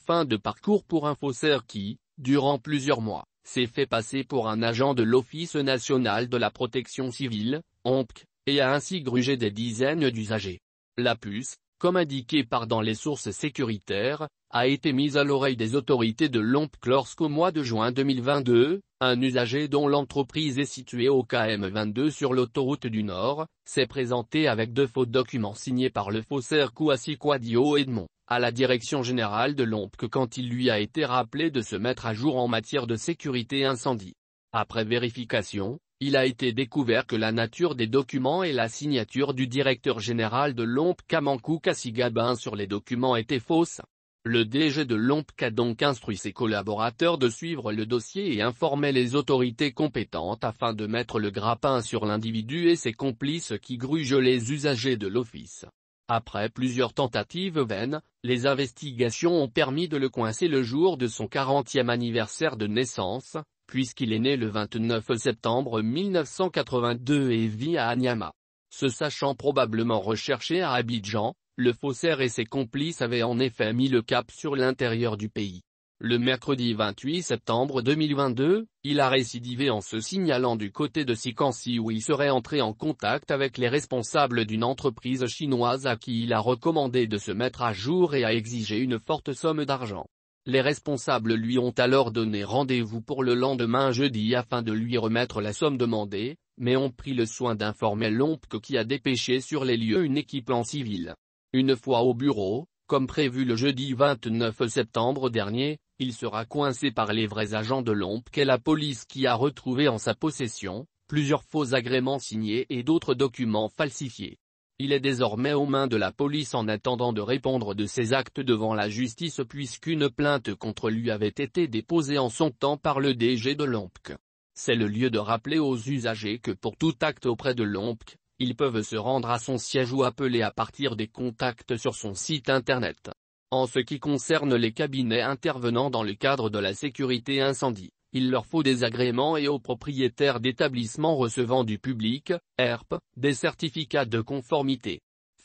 Fin de parcours pour un faussaire qui, durant plusieurs mois, s'est fait passer pour un agent de l'Office national de la protection civile, ONPC, et a ainsi grugé des dizaines d'usagers. La puce, comme indiqué dans les sources sécuritaires, a été mise à l'oreille des autorités de l'ONPC lorsqu'au mois de juin 2022, un usager dont l'entreprise est située au km 22 sur l'autoroute du Nord, s'est présenté avec de faux documents signés par le faussaire Kouassi Kouadio Edmond, à la direction générale de l'ONPC quand il lui a été rappelé de se mettre à jour en matière de sécurité incendie. Après vérification, il a été découvert que la nature des documents et la signature du directeur général de l'ONPC Kamankou Kassigabin sur les documents étaient fausses. Le DG de l'ONPC a donc instruit ses collaborateurs de suivre le dossier et informer les autorités compétentes afin de mettre le grappin sur l'individu et ses complices qui grugent les usagers de l'office. Après plusieurs tentatives vaines, les investigations ont permis de le coincer le jour de son 40e anniversaire de naissance, puisqu'il est né le 29 septembre 1982 et vit à Anyama. Se sachant probablement recherché à Abidjan, le faussaire et ses complices avaient en effet mis le cap sur l'intérieur du pays. Le mercredi 28 septembre 2022, il a récidivé en se signalant du côté de Sikansi où il serait entré en contact avec les responsables d'une entreprise chinoise à qui il a recommandé de se mettre à jour et a exigé une forte somme d'argent. Les responsables lui ont alors donné rendez-vous pour le lendemain jeudi afin de lui remettre la somme demandée, mais ont pris le soin d'informer l'ONPC qui a dépêché sur les lieux une équipe en civil. Une fois au bureau, comme prévu le jeudi 29 septembre dernier, il sera coincé par les vrais agents de l'ONPC et la police qui a retrouvé en sa possession plusieurs faux agréments signés et d'autres documents falsifiés. Il est désormais aux mains de la police en attendant de répondre de ses actes devant la justice puisqu'une plainte contre lui avait été déposée en son temps par le DG de l'ONPC. C'est le lieu de rappeler aux usagers que pour tout acte auprès de l'ONPC, ils peuvent se rendre à son siège ou appeler à partir des contacts sur son site internet. En ce qui concerne les cabinets intervenant dans le cadre de la sécurité incendie, il leur faut des agréments et aux propriétaires d'établissements recevant du public, ERP, des certificats de conformité.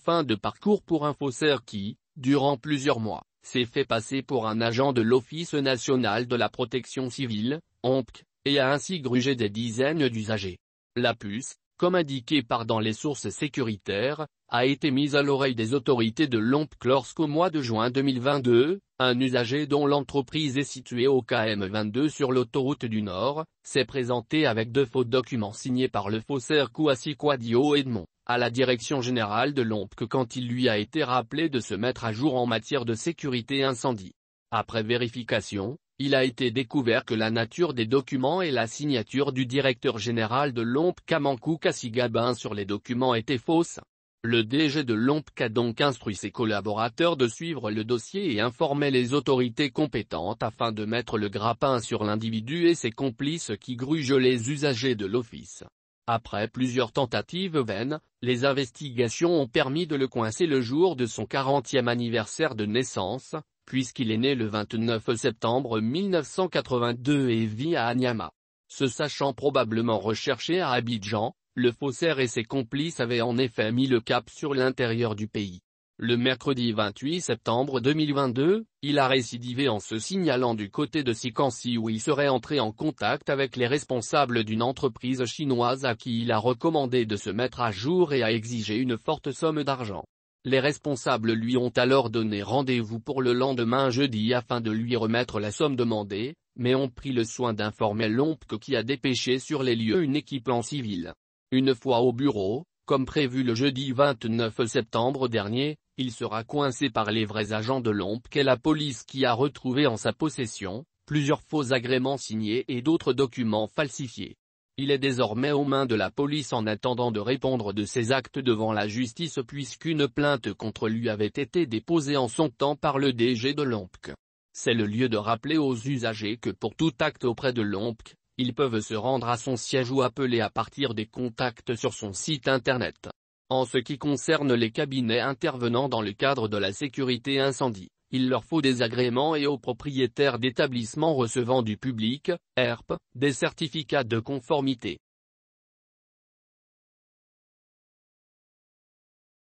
Fin de parcours pour un faussaire qui, durant plusieurs mois, s'est fait passer pour un agent de l'Office national de la protection civile, ONPC, et a ainsi grugé des dizaines d'usagers. La puce, comme indiqué dans les sources sécuritaires, a été mise à l'oreille des autorités de l'ONPC lorsqu'au mois de juin 2022, un usager dont l'entreprise est située au km 22 sur l'autoroute du Nord, s'est présenté avec de faux documents signés par le faussaire Kouassi Kouadio Edmond, à la direction générale de l'ONPC quand il lui a été rappelé de se mettre à jour en matière de sécurité incendie. Après vérification, il a été découvert que la nature des documents et la signature du directeur général de l'ONPC Kamankou Kassigabin sur les documents étaient fausses. Le DG de l'ONPC a donc instruit ses collaborateurs de suivre le dossier et informer les autorités compétentes afin de mettre le grappin sur l'individu et ses complices qui grugent les usagers de l'office. Après plusieurs tentatives vaines, les investigations ont permis de le coincer le jour de son 40e anniversaire de naissance, puisqu'il est né le 29 septembre 1982 et vit à Anyama. Se sachant probablement recherché à Abidjan, le faussaire et ses complices avaient en effet mis le cap sur l'intérieur du pays. Le mercredi 28 septembre 2022, il a récidivé en se signalant du côté de Sikansi où il serait entré en contact avec les responsables d'une entreprise chinoise à qui il a recommandé de se mettre à jour et a exigé une forte somme d'argent. Les responsables lui ont alors donné rendez-vous pour le lendemain jeudi afin de lui remettre la somme demandée, mais ont pris le soin d'informer l'ONPC qui a dépêché sur les lieux une équipe en civil. Une fois au bureau, comme prévu le jeudi 29 septembre dernier, il sera coincé par les vrais agents de l'ONPC et la police qui a retrouvé en sa possession plusieurs faux agréments signés et d'autres documents falsifiés. Il est désormais aux mains de la police en attendant de répondre de ses actes devant la justice puisqu'une plainte contre lui avait été déposée en son temps par le DG de l'ONPC. C'est le lieu de rappeler aux usagers que pour tout acte auprès de l'ONPC, ils peuvent se rendre à son siège ou appeler à partir des contacts sur son site internet. En ce qui concerne les cabinets intervenant dans le cadre de la sécurité incendie, il leur faut des agréments et aux propriétaires d'établissements recevant du public, ERP, des certificats de conformité.